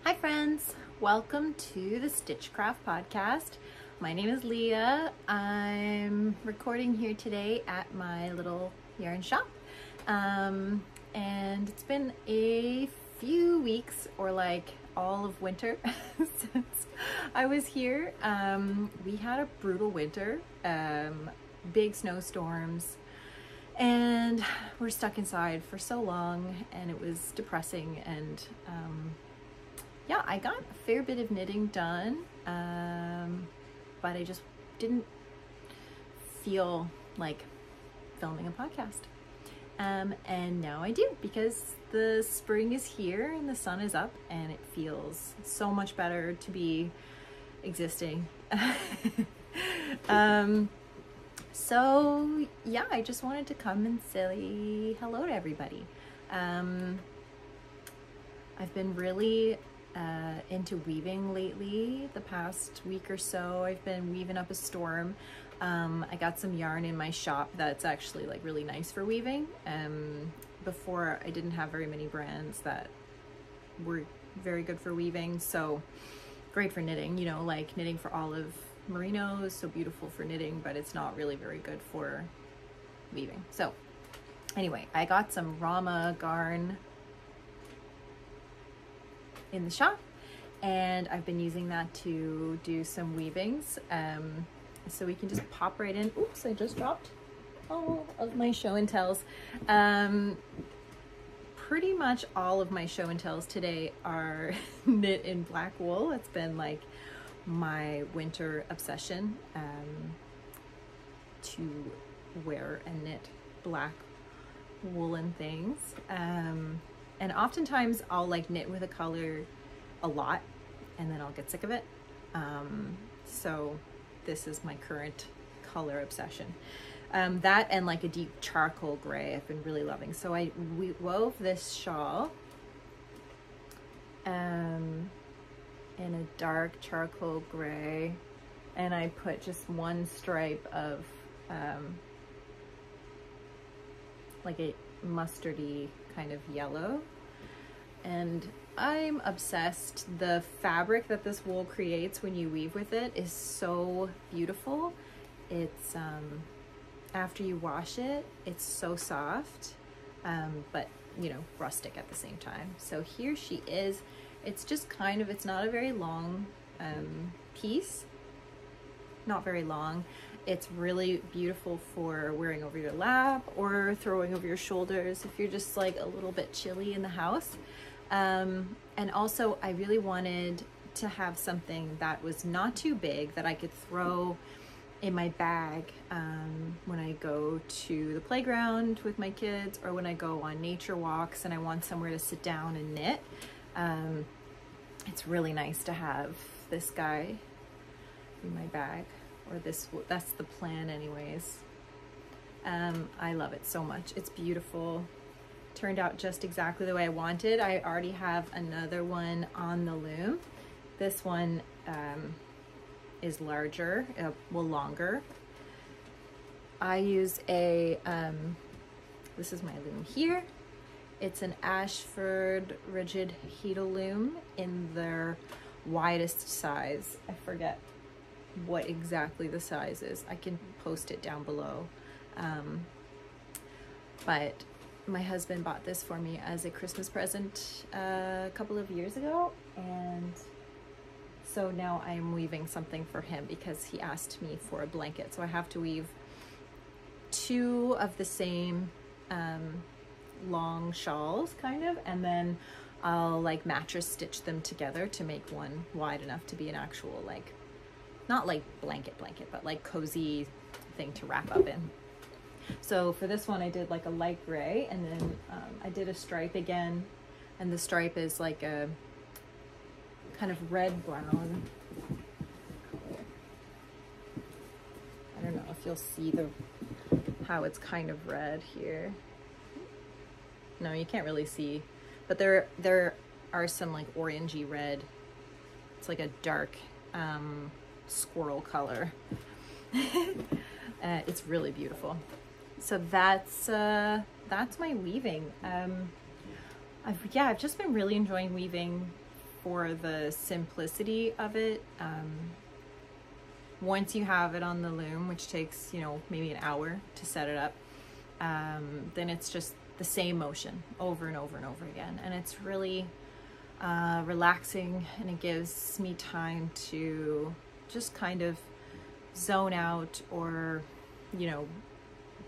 Hi friends, welcome to the Stitch Cræft Podcast. My name is Leah. I'm recording here today at my little yarn shop. And it's been a few weeks or like all of winter since I was here. We had a brutal winter, big snowstorms, and we're stuck inside for so long and it was depressing, and yeah, I got a fair bit of knitting done, but I just didn't feel like filming a podcast. And now I do, because the spring is here and the sun is up and it feels so much better to be existing. So yeah, I just wanted to come and say hello to everybody. I've been really into weaving lately. The past week or so I've been weaving up a storm. I got some yarn in my shop that's actually like really nice for weaving. Before I didn't have very many brands that were very good for weaving, so great for knitting, you know, like knitting for Olive Mereno is so beautiful for knitting, but it's not really very good for weaving. So anyway, I got some Rauma garn in the shop and I've been using that to do some weavings. So we can just pop right in. Oops, I just dropped all of my show and tells. Pretty much all of my show and tells today are knit in black wool. It's been like my winter obsession, to wear and knit black woolen things. And oftentimes I'll like knit with a color a lot and then I'll get sick of it. So this is my current color obsession. That and like a deep charcoal gray I've been really loving. So we wove this shawl in a dark charcoal gray, and I put just one stripe of like a mustardy kind of yellow, and I'm obsessed. The fabric that this wool creates when you weave with it is so beautiful. It's after you wash it, it's so soft, but you know, rustic at the same time. So here she is. It's just kind of, it's not a very long piece, not very long. It's really beautiful for wearing over your lap or throwing over your shoulders if you're just like a little bit chilly in the house. And also I really wanted to have something that was not too big, that I could throw in my bag when I go to the playground with my kids, or when I go on nature walks and I want somewhere to sit down and knit. It's really nice to have this guy in my bag, or this, that's the plan anyways. I love it so much. It's beautiful. Turned out just exactly the way I wanted. I already have another one on the loom. This one is larger, well, longer. I use a, this is my loom here. It's an Ashford rigid Heddle loom in their widest size. I forget what exactly the size is. I can post it down below. But my husband bought this for me as a Christmas present a couple of years ago, and so now I'm weaving something for him because he asked me for a blanket. So I have to weave two of the same long shawls kind of, and then I'll like mattress stitch them together to make one wide enough to be an actual, like, not like blanket, but like cozy thing to wrap up in. So for this one I did like a light gray, and then I did a stripe again, and the stripe is like a kind of red brown. I don't know if you'll see how it's kind of red here. No, you can't really see, but there are some like orangey red. It's like a dark squirrel color. It's really beautiful. So that's my weaving. I've just been really enjoying weaving for the simplicity of it. Once you have it on the loom, which takes, you know, maybe an hour to set it up, then it's just the same motion over and over and over again. And it's really relaxing, and it gives me time to just kind of zone out, or, you know,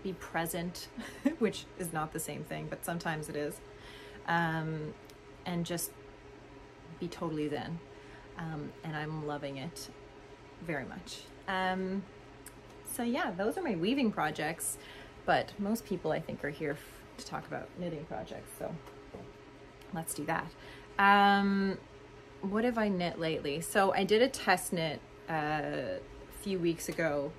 be present, which is not the same thing, but sometimes it is, and just be totally zen. And I'm loving it very much. So yeah, those are my weaving projects, but most people I think are here to talk about knitting projects, so let's do that. What have I knit lately? So I did a test knit a few weeks ago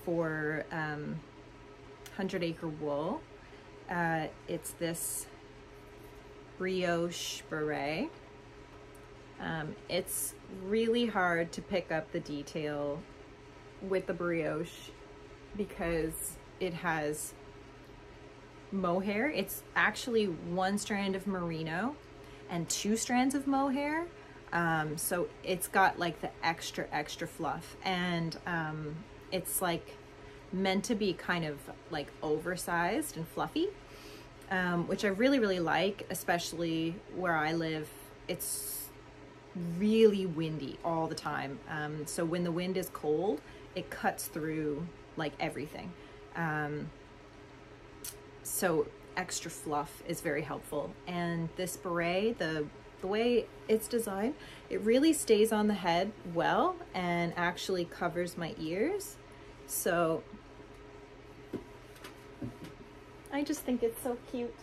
for 100 Acre Wool. It's this brioche beret. It's really hard to pick up the detail with the brioche because it has mohair. It's actually one strand of merino and 2 strands of mohair. So it's got like the extra fluff, and it's like meant to be kind of like oversized and fluffy, which I really like, especially where I live. It's really windy all the time. So when the wind is cold, it cuts through like everything. So extra fluff is very helpful. And this beret, the way it's designed, it really stays on the head well and actually covers my ears. So I just think it's so cute.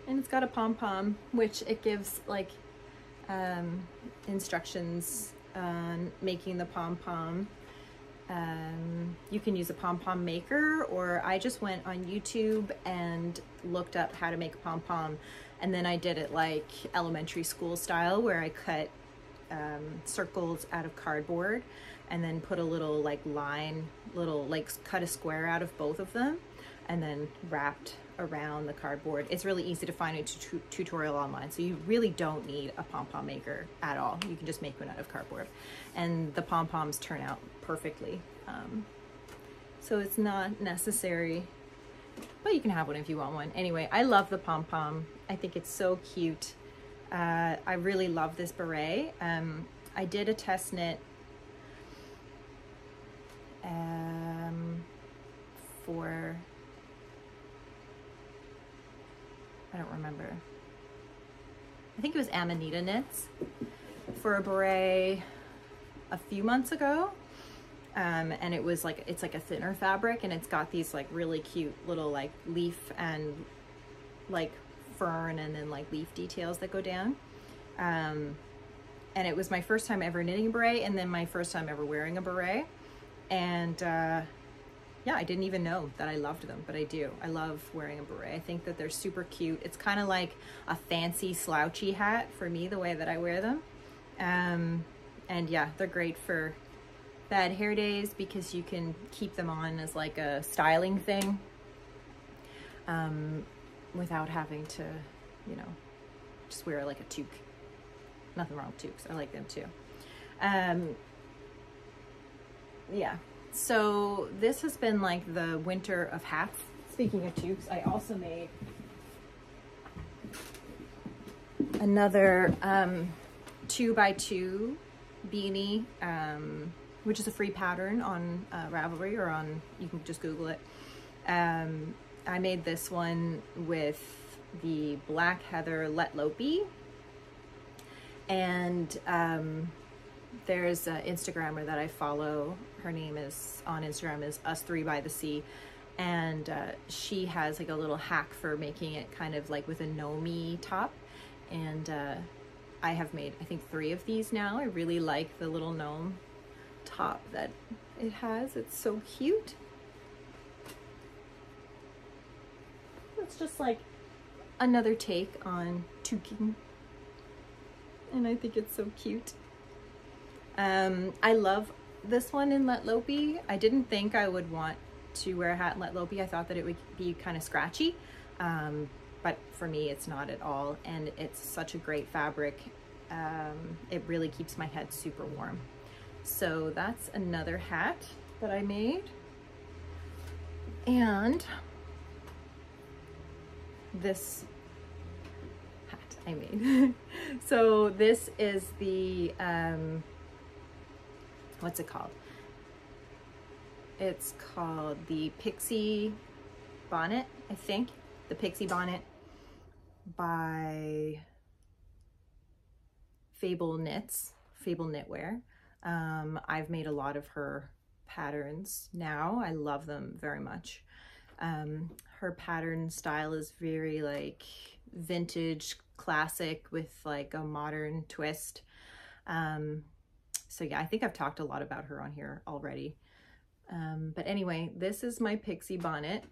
And it's got a pom-pom, which it gives like instructions on making the pom-pom. You can use a pom-pom maker, or I just went on YouTube and looked up how to make a pom-pom, and then I did it like elementary school style, where I cut circles out of cardboard and then put a little like line, cut a square out of both of them and then wrapped around the cardboard. It's really easy to find a tutorial online, so you really don't need a pom-pom maker at all. You can just make one out of cardboard, and the pom-poms turn out perfectly. So it's not necessary, but you can have one if you want one. Anyway, I love the pom-pom. I think it's so cute. I really love this beret. I did a test knit for, I don't remember. I think it was Amanita knits for a beret a few months ago. And it was like, it's like a thinner fabric, and it's got these like really cute little like leaf and like fern and then like leaf details that go down. And it was my first time ever knitting a beret, and then my first time ever wearing a beret. And yeah, I didn't even know that I loved them, but I do. I love wearing a beret. I think that they're super cute. It's kind of like a fancy slouchy hat for me, the way that I wear them. And yeah, they're great for bad hair days because you can keep them on as like a styling thing, without having to, you know, just wear like a toque. Nothing wrong with toques. I like them too. Yeah, so this has been like the winter of hats. Speaking of toques, I also made another 2x2 beanie, which is a free pattern on Ravelry, or on, you can just Google it. I made this one with the black heather Lettlopi, and there's an Instagrammer that I follow. Her name is, on Instagram, is us3bythesea, and she has like a little hack for making it kind of like with a gnome top, and I have made, I think, 3 of these now. I really like the little gnome top that it has. It's so cute. It's just like another take on toquing, and I think it's so cute. I love this one in Lettlopi. I didn't think I would want to wear a hat in Lettlopi. I thought that it would be kind of scratchy, but for me it's not at all, and it's such a great fabric. It really keeps my head super warm. So that's another hat that I made. And this hat I made. So this is the, what's it called? It's called the Pixie bonnet, I think. The Pixie bonnet by Fabel Knitwear. I've made a lot of her patterns now. I love them very much. Her pattern style is very like vintage, classic with like a modern twist. So yeah, I think I've talked a lot about her on here already. But anyway, this is my Pixie bonnet,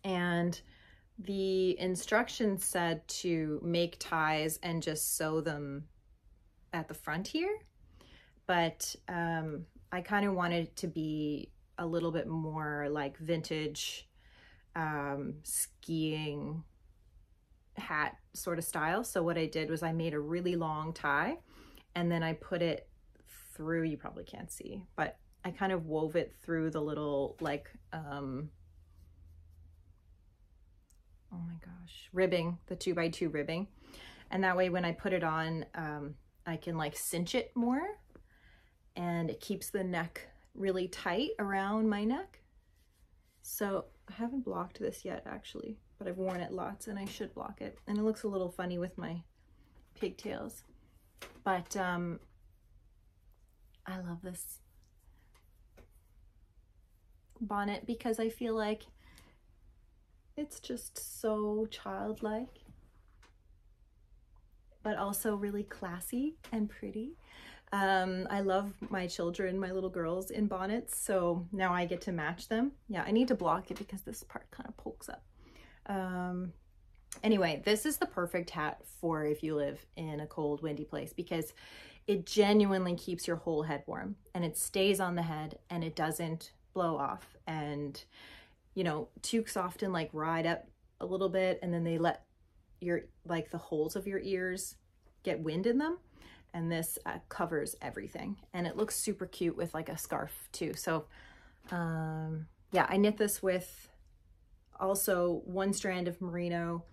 and the instructions said to make ties and just sew them at the front here. But I kind of wanted it to be a little bit more like vintage skiing hat sort of style. So what I did was I made a really long tie, and then I put it through, you probably can't see, but I kind of wove it through the little like, oh my gosh, ribbing, the 2x2 ribbing. And that way when I put it on, I can like cinch it more, and it keeps the neck really tight around my neck. So I haven't blocked this yet actually, but I've worn it lots and I should block it. And it looks a little funny with my pigtails. But I love this bonnet because I feel like it's just so childlike, but also really classy and pretty. I love my children, my little girls, in bonnets, so now I get to match them. Yeah, I need to block it because this part kind of pokes up. Anyway, this is the perfect hat for if you live in a cold, windy place, because it genuinely keeps your whole head warm, and it stays on the head and it doesn't blow off. And you know, toques often like ride up a little bit and then they let your, like the holes of your ears get wind in them. And this covers everything, and it looks super cute with like a scarf too. So yeah, I knit this with also 1 strand of merino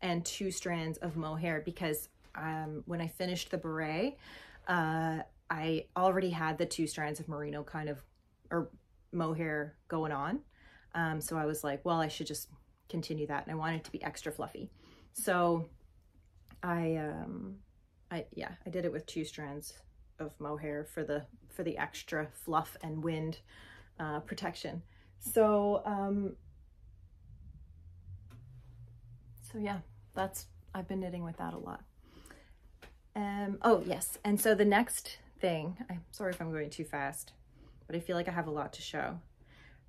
and 2 strands of mohair, because when I finished the beret, I already had the 2 strands of merino kind of, or mohair going on. So I was like, well, I should just continue that, and I wanted it to be extra fluffy. So I did it with 2 strands of mohair for the extra fluff and wind protection. So so yeah, I've been knitting with that a lot. Oh yes, and so the next thing, I'm sorry if I'm going too fast, but I feel like I have a lot to show.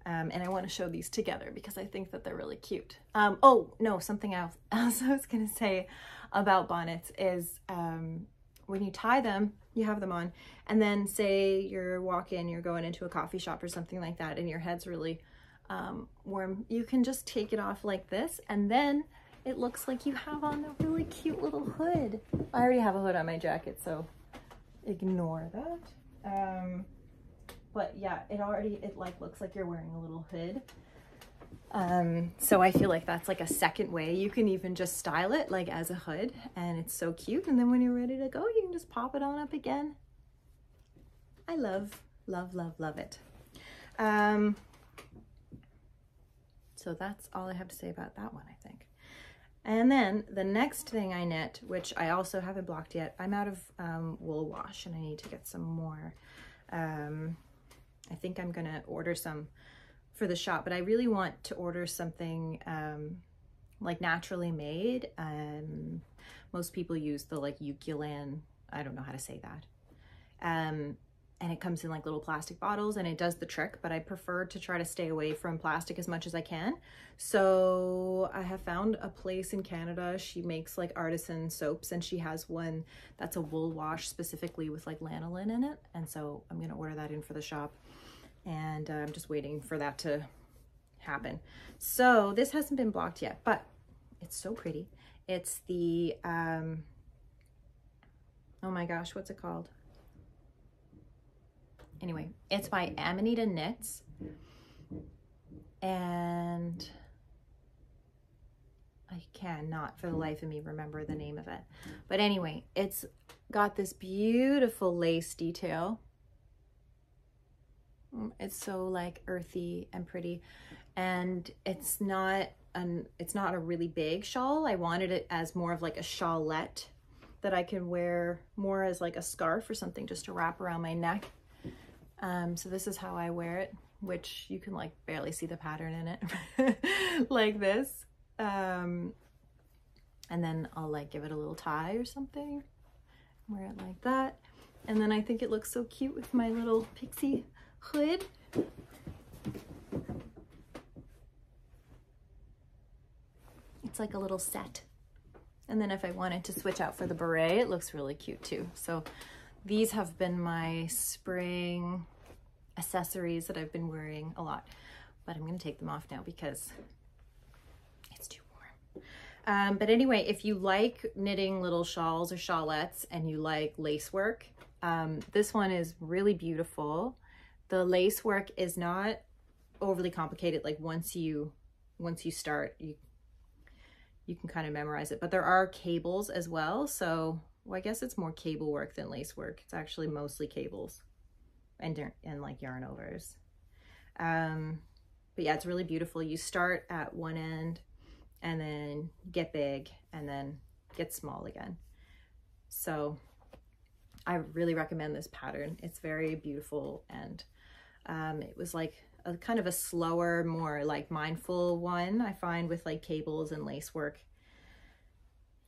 And I want to show these together because I think that they're really cute. Oh no, something else I was gonna say about bonnets is when you tie them, you have them on, and then say you're going into a coffee shop or something like that, and your head's really warm, you can just take it off like this, and then it looks like you have on a really cute little hood. I already have a hood on my jacket, so ignore that. But yeah, it like looks like you're wearing a little hood. So I feel like that's like a second way you can even just style it like as a hood, and it's so cute. And then when you're ready to go, you can just pop it on up again. I love, love, love, love it. So that's all I have to say about that one, I think. And then the next thing I knit, which I also haven't blocked yet, I'm out of wool wash and I need to get some more. I think I'm gonna order some for the shop, but I really want to order something like naturally made. Most people use the like Eucalan, I don't know how to say that. And it comes in like little plastic bottles, and it does the trick, but I prefer to try to stay away from plastic as much as I can. So I have found a place in Canada. She makes like artisan soaps, and she has one that's a wool wash specifically with like lanolin in it. And so I'm gonna order that in for the shop, and I'm just waiting for that to happen. So this hasn't been blocked yet, but It's so pretty. It's the, oh my gosh, what's it called? Anyway, it's by Amanita Knits, and I cannot for the life of me remember the name of it. But anyway, it's got this beautiful lace detail. It's so like earthy and pretty, and it's not a really big shawl. I wanted it as more of like a shawlette that I can wear more as like a scarf or something just to wrap around my neck. So this is how I wear it, which you can like barely see the pattern in it like this. And then I'll like give it a little tie or something, wear it like that. And then I think it looks so cute with my little Pixie hood. It's like a little set. And then if I wanted to switch out for the beret, it looks really cute too. So these have been my spring accessories that I've been wearing a lot, but I'm going to take them off now because it's too warm. But anyway, if you like knitting little shawls or shawlettes and you like lace work, this one is really beautiful. The lace work is not overly complicated. Like once you start, you can kind of memorize it, but there are cables as well. So, well, I guess it's more cable work than lace work. It's actually mostly cables and like yarn overs. But yeah, it's really beautiful. You start at one end and then get big and then get small again. So I really recommend this pattern. It's very beautiful, and it was like a kind of a slower, more like mindful one. I find with like cables and lace work,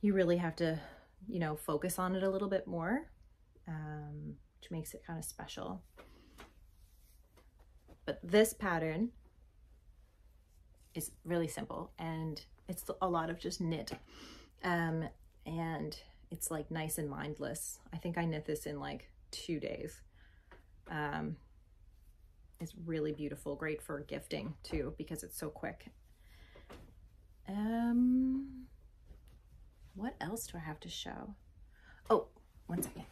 you really have to, you know, focus on it a little bit more, which makes it kind of special. But this pattern is really simple, and it's a lot of just knit, and it's like nice and mindless. I think I knit this in like 2 days. It's really beautiful, great for gifting too, because it's so quick. What else do I have to show? Oh, one second.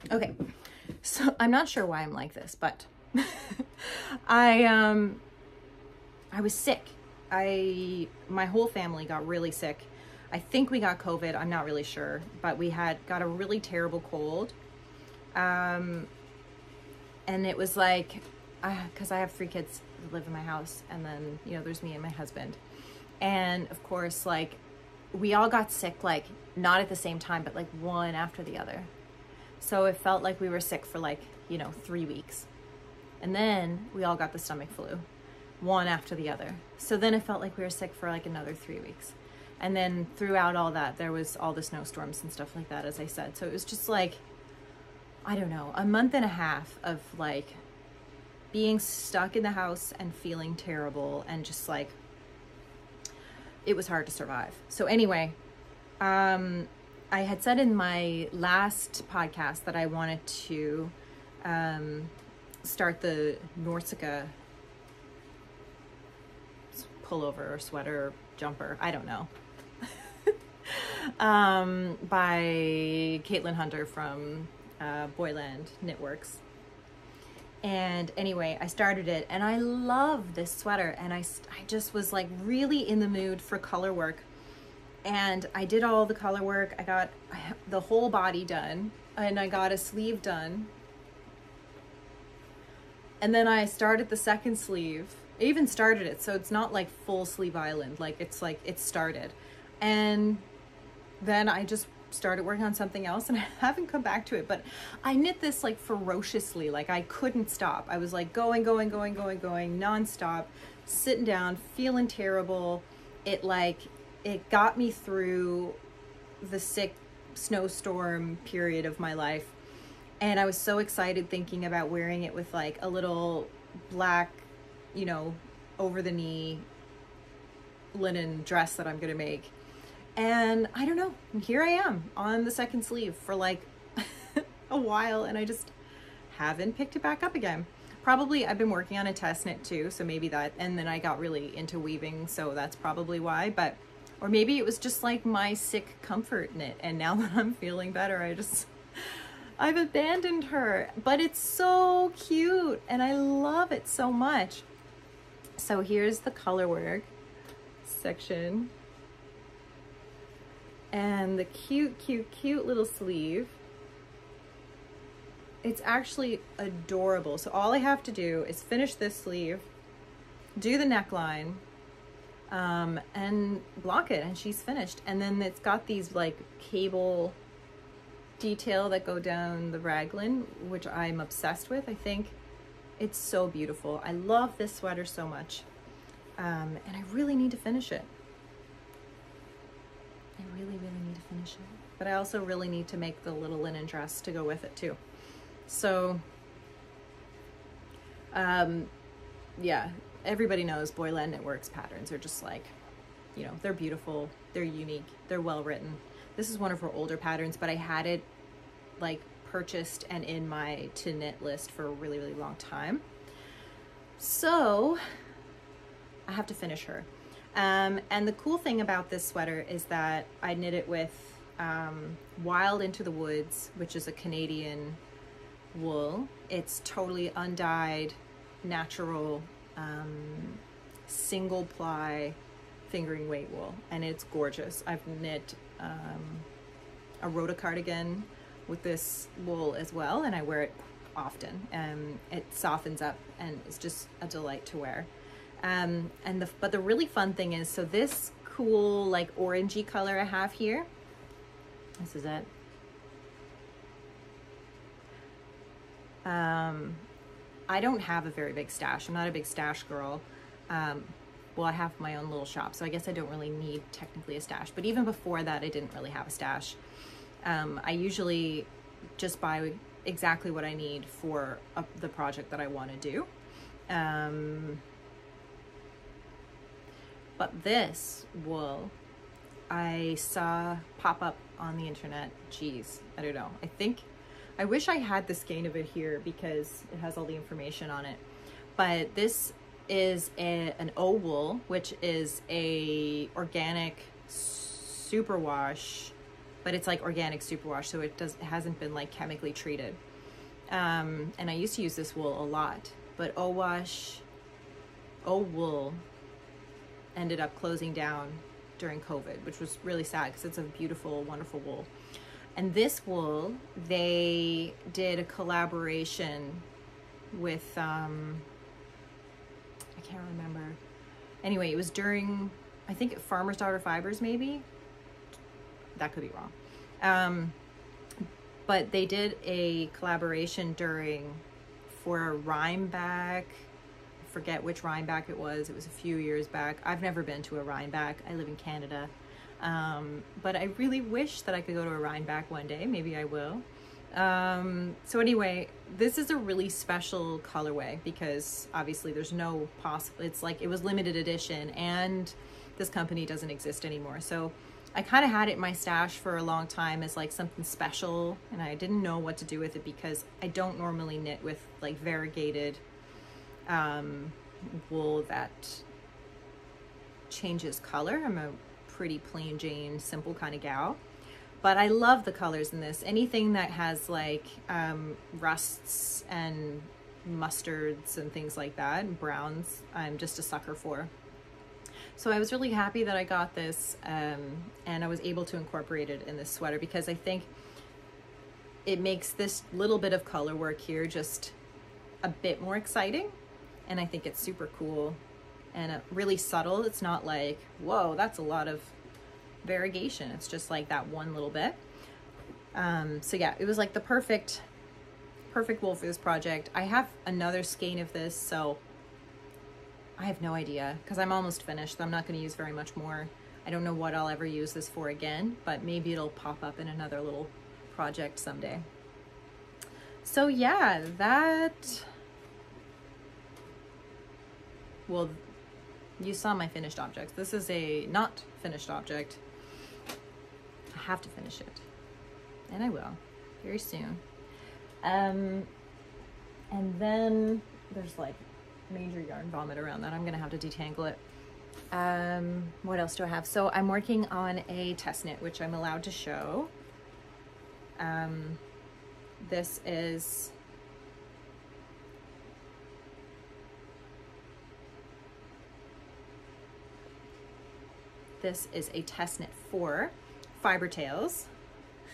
Okay, so I'm not sure why I'm like this, but I was sick. My whole family got really sick. I think we got COVID, I'm not really sure, but we got a really terrible cold. And it was like, because I have 3 kids that live in my house, and then, you know, there's me and my husband. And of course, like, we all got sick, like, not at the same time, but like one after the other. So it felt like we were sick for like, you know, 3 weeks. And then we all got the stomach flu, one after the other. So then it felt like we were sick for like another 3 weeks. And then throughout all that, there was all the snowstorms and stuff like that, as I said. So it was just like, I don't know, a month and a half of like being stuck in the house and feeling terrible, and just like, it was hard to survive. So anyway, I had said in my last podcast that I wanted to start the Nordiska pullover or sweater or jumper, I don't know, by Caitlin Hunter from Boyland Knitworks. And anyway, I started it, and I love this sweater, and I just was like really in the mood for color work. And I did all the color work. I got the whole body done, and I got a sleeve done. And then I started the second sleeve. I even started it, so it's not like full sleeve island. Like, it's like, it started. And then I just started working on something else, and I haven't come back to it. But I knit this like ferociously. Like, I couldn't stop. I was like going nonstop, sitting down, feeling terrible. It got me through the sick snowstorm period of my life. And I was so excited thinking about wearing it with like a little black, you know, over the knee linen dress that I'm gonna make. And I don't know, here I am on the second sleeve for like a while, and I just haven't picked it back up again. Probably I've been working on a test knit too, so maybe that, and then I got really into weaving, so that's probably why. But or maybe it was just like my sick comfort knit, and now that I'm feeling better, I've abandoned her. But it's so cute and I love it so much. So here's the color work section and the cute little sleeve. It's actually adorable. So all I have to do is finish this sleeve, do the neckline, and block it, and she's finished. And then it's got these like cable detail that go down the raglan, which I'm obsessed with. I think it's so beautiful. I love this sweater so much, and I really need to finish it. I really need to finish it. But I also really need to make the little linen dress to go with it too. So, yeah, everybody knows Boyland Knitworks patterns are just like, you know, they're beautiful, they're unique, they're well written. This is one of her older patterns, but I had it like purchased and in my to knit list for a really long time. So I have to finish her. And the cool thing about this sweater is that I knit it with Wild Into the Woods, which is a Canadian wool. It's totally undyed, natural, single ply fingering weight wool, and it's gorgeous. I've knit a Rhoda cardigan with this wool as well, and I wear it often. It softens up and it's just a delight to wear. But the really fun thing is, so this cool like orangey color I have here, this is it. I don't have a very big stash. I'm not a big stash girl. Well, I have my own little shop, so I guess I don't really need technically a stash. But even before that, I didn't really have a stash. I usually just buy exactly what I need for the project that I want to do. But this wool I saw pop up on the internet. Geez, I don't know. I wish I had the skein of it here because it has all the information on it. But this is an O-Wool, which is a organic superwash, but it's like organic superwash, so it hasn't been like chemically treated. And I used to use this wool a lot, but O-Wool ended up closing down during COVID, which was really sad because it's a beautiful, wonderful wool. And this wool, they did a collaboration with, I can't remember. Anyway, it was during, I think, Farmer's Daughter Fibers, maybe? That could be wrong. But they did a collaboration for a Rhinebeck. I forget which Rhinebeck it was. It was a few years back. I've never been to a Rhinebeck. I live in Canada. But I really wish that I could go to a Rhinebeck one day. Maybe I will. So anyway, this is a really special colorway because obviously there's no possible, it's like it was limited edition and this company doesn't exist anymore. So I kind of had it in my stash for a long time as like something special, and I didn't know what to do with it because I don't normally knit with like variegated wool that changes color. I'm a pretty plain Jane, simple kind of gal. But I love the colors in this. Anything that has like rusts and mustards and things like that, and browns, I'm just a sucker for. So I was really happy that I got this, and I was able to incorporate it in this sweater because I think it makes this little bit of color work here just a bit more exciting. And I think it's super cool and really subtle. It's not like, whoa, that's a lot of variegation. It's just like that one little bit. So yeah, it was like the perfect wool for this project. I have another skein of this, so I have no idea because I'm almost finished. I'm not going to use very much more. I don't know what I'll ever use this for again, but maybe it'll pop up in another little project someday. So yeah, well, you saw my finished objects. This is a not finished object. I have to finish it, and I will very soon. And then there's like major yarn vomit around that. I'm gonna have to detangle it. What else do I have? So I'm working on a test knit, which I'm allowed to show. This is a test knit for Fiber Tales,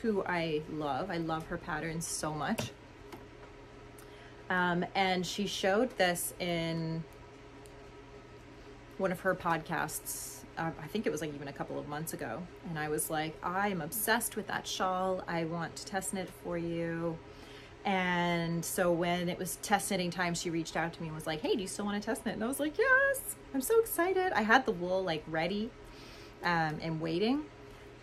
who I love. I love her patterns so much. And she showed this in one of her podcasts. I think it was like even a couple of months ago. And I was like, I'm obsessed with that shawl. I want to test knit for you. And so when it was test knitting time, she reached out to me and was like, hey, do you still want to test knit? And I was like, yes, I'm so excited. I had the wool like ready and waiting.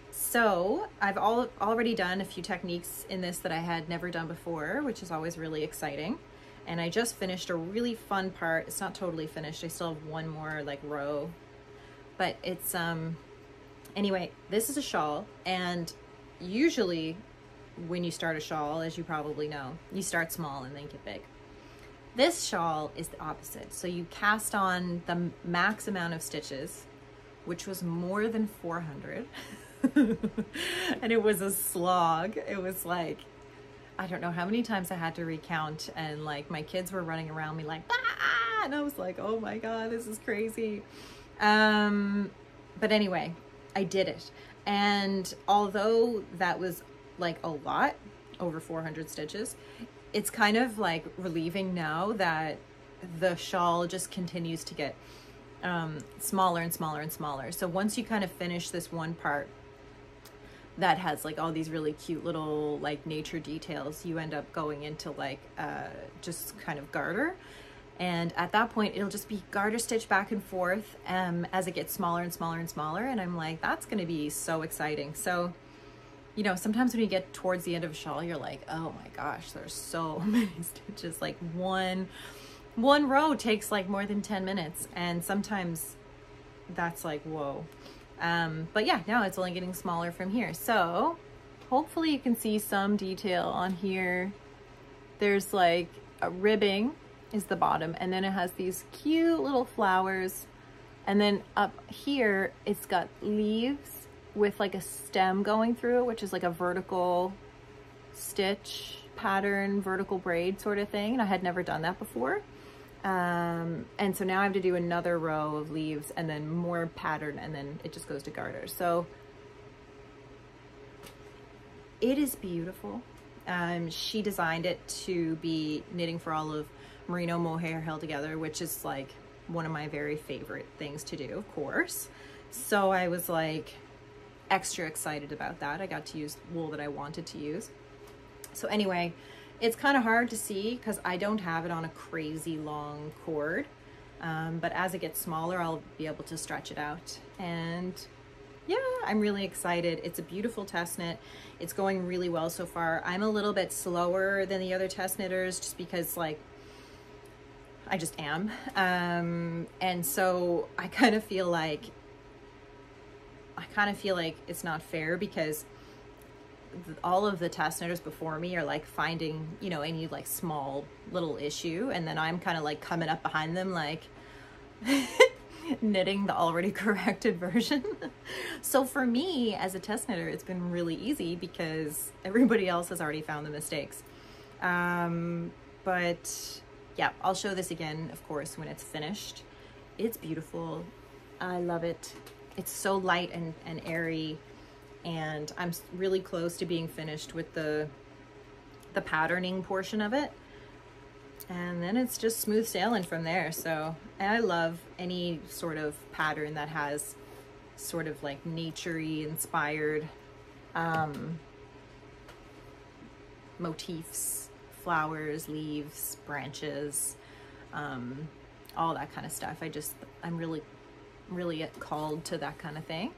So I've already done a few techniques in this that I had never done before, which is always really exciting. And I just finished a really fun part. It's not totally finished. I still have one more like row, but it's, anyway, this is a shawl. And usually when you start a shawl, as you probably know, you start small and then get big. This shawl is the opposite. So you cast on the max amount of stitches, which was more than 400. And it was a slog. It was like, I don't know how many times I had to recount, and like my kids were running around me like, ah! And I was like, oh my God, this is crazy. But anyway, I did it. And although that was like a lot, over 400 stitches, it's kind of like relieving now that the shawl just continues to get smaller and smaller and smaller. So once you kind of finish this one part that has like all these really cute little like nature details, you end up going into like just kind of garter. And at that point, it'll just be garter stitch back and forth as it gets smaller and smaller and smaller. And I'm like, that's going to be so exciting. So, you know, sometimes when you get towards the end of a shawl, you're like, oh my gosh, there's so many stitches. Like one row takes like more than 10 minutes. And sometimes that's like, whoa. But yeah, now it's only getting smaller from here. So hopefully you can see some detail on here. There's like a ribbing is the bottom, and then it has these cute little flowers. And then up here, it's got leaves with like a stem going through it, which is like a vertical stitch pattern, vertical braid sort of thing. And I had never done that before. And so now I have to do another row of leaves and then more pattern, and then it just goes to garter. So it is beautiful. She designed it to be knitting for Olive Mereno Mohair held together, which is like one of my very favorite things to do, of course. So I was like extra excited about that. I got to use wool that I wanted to use. So anyway, it's kind of hard to see because I don't have it on a crazy long cord. But as it gets smaller, I'll be able to stretch it out. And yeah, I'm really excited. It's a beautiful test knit. It's going really well so far. I'm a little bit slower than the other test knitters just because like, I just am. And so I kind of feel like it's not fair because all of the test knitters before me are like finding, you know, any like small little issue, and then I'm kind of like coming up behind them like knitting the already corrected version. So for me as a test knitter, it's been really easy because everybody else has already found the mistakes. But yeah, I'll show this again, of course, when it's finished. It's beautiful. I love it. It's so light and airy. And I'm really close to being finished with the patterning portion of it. And then it's just smooth sailing from there. So, and I love any sort of pattern that has sort of like nature-y inspired motifs, flowers, leaves, branches, all that kind of stuff. I'm really called to that kind of thing.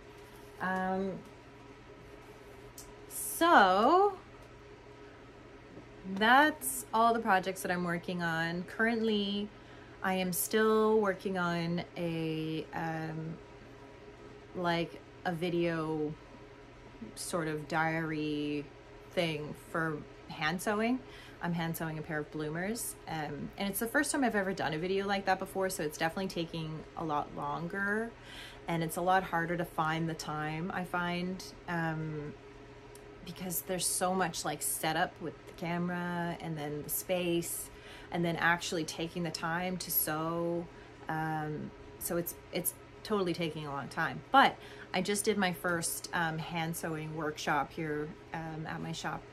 So that's all the projects that I'm working on. Currently, I am still working on a like a video sort of diary thing for hand sewing. I'm hand sewing a pair of bloomers, and it's the first time I've ever done a video like that before, so it's definitely taking a lot longer, and it's a lot harder to find the time, I find, because there's so much like setup with the camera and then the space and then actually taking the time to sew. So it's totally taking a long time. But I just did my first hand sewing workshop here at my shop.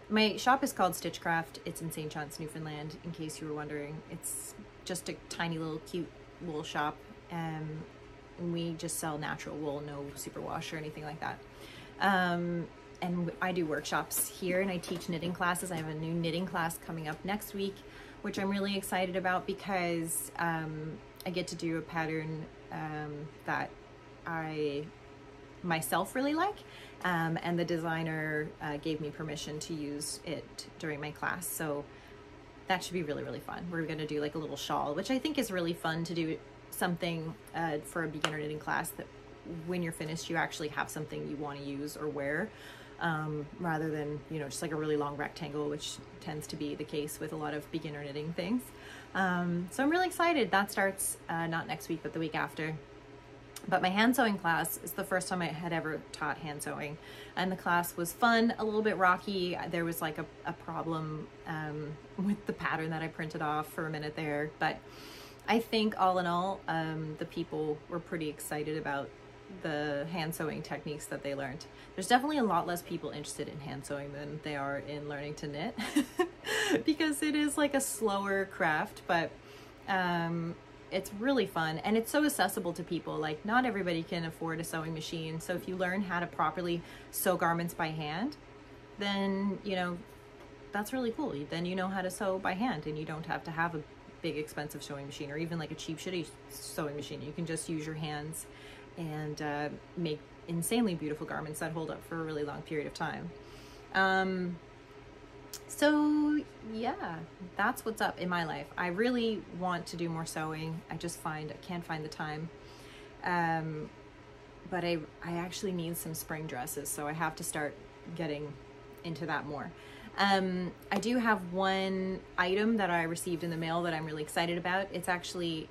My shop is called Stitch Cræft. It's in St. John's, Newfoundland, in case you were wondering. It's just a tiny little cute wool shop. And we just sell natural wool, no superwash or anything like that. And I do workshops here, and I teach knitting classes. I have a new knitting class coming up next week, which I'm really excited about because I get to do a pattern that I myself really like, and the designer gave me permission to use it during my class, so that should be really, really fun. We're going to do like a little shawl, which I think is really fun to do something for a beginner knitting class that when you're finished you actually have something you want to use or wear, rather than, you know, just like a really long rectangle, which tends to be the case with a lot of beginner knitting things. So I'm really excited. That starts not next week but the week after. But my hand sewing class is the first time I had ever taught hand sewing, and the class was fun, a little bit rocky. There was like a problem with the pattern that I printed off for a minute there, but I think all in all, the people were pretty excited about the hand sewing techniques that they learned. There's definitely a lot less people interested in hand sewing than they are in learning to knit because it is like a slower craft, but it's really fun and it's so accessible to people. Like, not everybody can afford a sewing machine, so if you learn how to properly sew garments by hand, then, you know, that's really cool. Then you know how to sew by hand and you don't have to have a big expensive sewing machine or even like a cheap shitty sewing machine. You can just use your hands and make insanely beautiful garments that hold up for a really long period of time. So yeah, that's what's up in my life. I really want to do more sewing. I just can't find the time. But I actually need some spring dresses, so I have to start getting into that more. I do have one item that I received in the mail that I'm really excited about. It's actually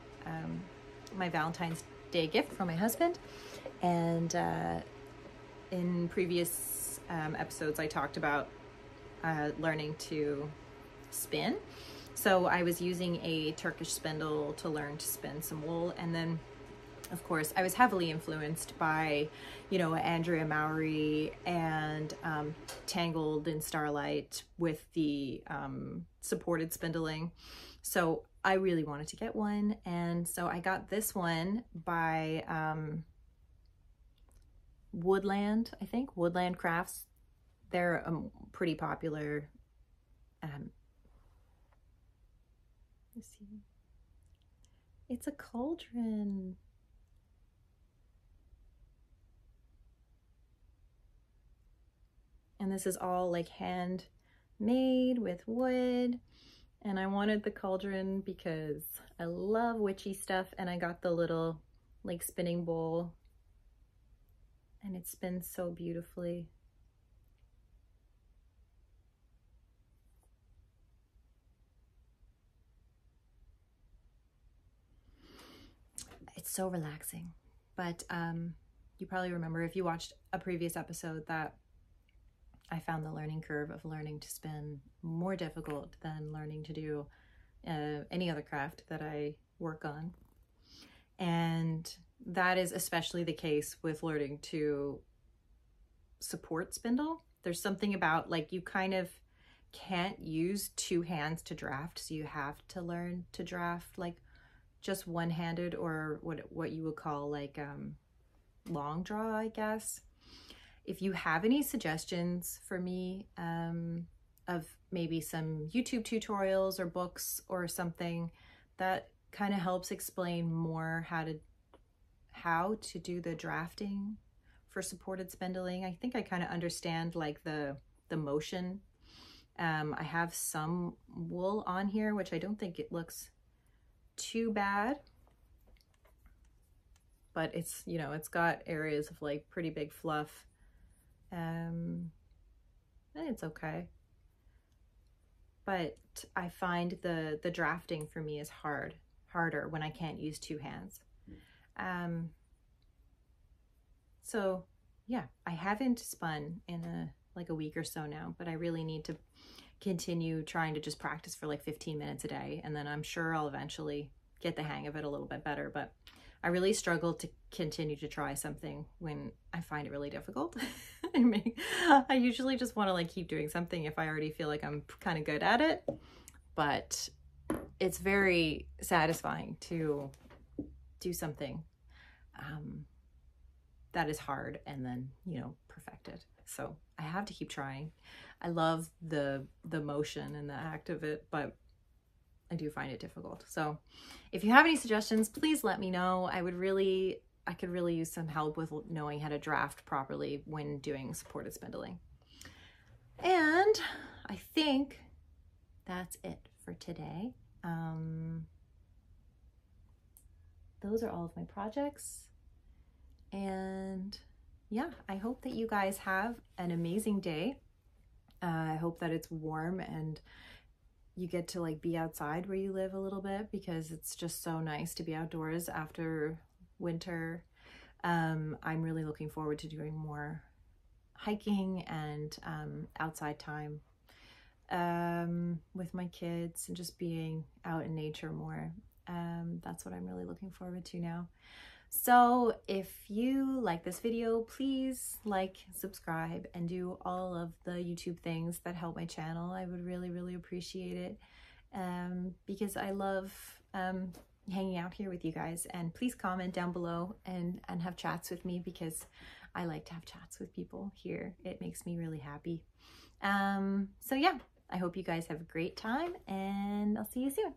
my Valentine's Day gift from my husband. And in previous episodes, I talked about learning to spin. So I was using a Turkish spindle to learn to spin some wool. And then, of course, I was heavily influenced by, you know, Andrea Mowry and Tangled in Starlight with the supported spindling. So I really wanted to get one. And so I got this one by Woodland, I think, Woodland Crafts. They're pretty popular. Let's see. It's a cauldron. And this is all like handmade with wood. And I wanted the cauldron because I love witchy stuff, and I got the little like spinning bowl, and it spins so beautifully. It's so relaxing. But you probably remember, if you watched a previous episode, that I found the learning curve of learning to spin more difficult than learning to do any other craft that I work on. And that is especially the case with learning to support spindle. There's something about, like, you kind of can't use two hands to draft, so you have to learn to draft like just one-handed, or what you would call like long draw, I guess. If you have any suggestions for me of maybe some YouTube tutorials or books or something that kind of helps explain more how to do the drafting for supported spindling. I think I kind of understand like the motion, I have some wool on here, which I don't think it looks too bad, but it's, you know, it's got areas of like pretty big fluff. And it's okay. But I find the drafting for me is harder when I can't use two hands. So yeah, I haven't spun in like a week or so now, but I really need to continue trying to just practice for like 15 minutes a day, and then I'm sure I'll eventually get the hang of it a little bit better. But I really struggle to continue to try something when I find it really difficult. I usually just want to like keep doing something if I already feel like I'm kind of good at it, but it's very satisfying to do something that is hard and then, you know, perfect it. So I have to keep trying. I love the motion and the act of it, but I do find it difficult. So if you have any suggestions, please let me know. I could really use some help with knowing how to draft properly when doing supported spindling. And I think that's it for today. Those are all of my projects. And yeah, I hope that you guys have an amazing day. I hope that it's warm and you get to like be outside where you live a little bit, because it's just so nice to be outdoors after winter. I'm really looking forward to doing more hiking and outside time with my kids and just being out in nature more. That's what I'm really looking forward to now. So if you like this video, please like, subscribe, and do all of the YouTube things that help my channel. I would really, really appreciate it, because I love hanging out here with you guys. And please comment down below and have chats with me, because I like to have chats with people here. It makes me really happy. So yeah, I hope you guys have a great time, and I'll see you soon.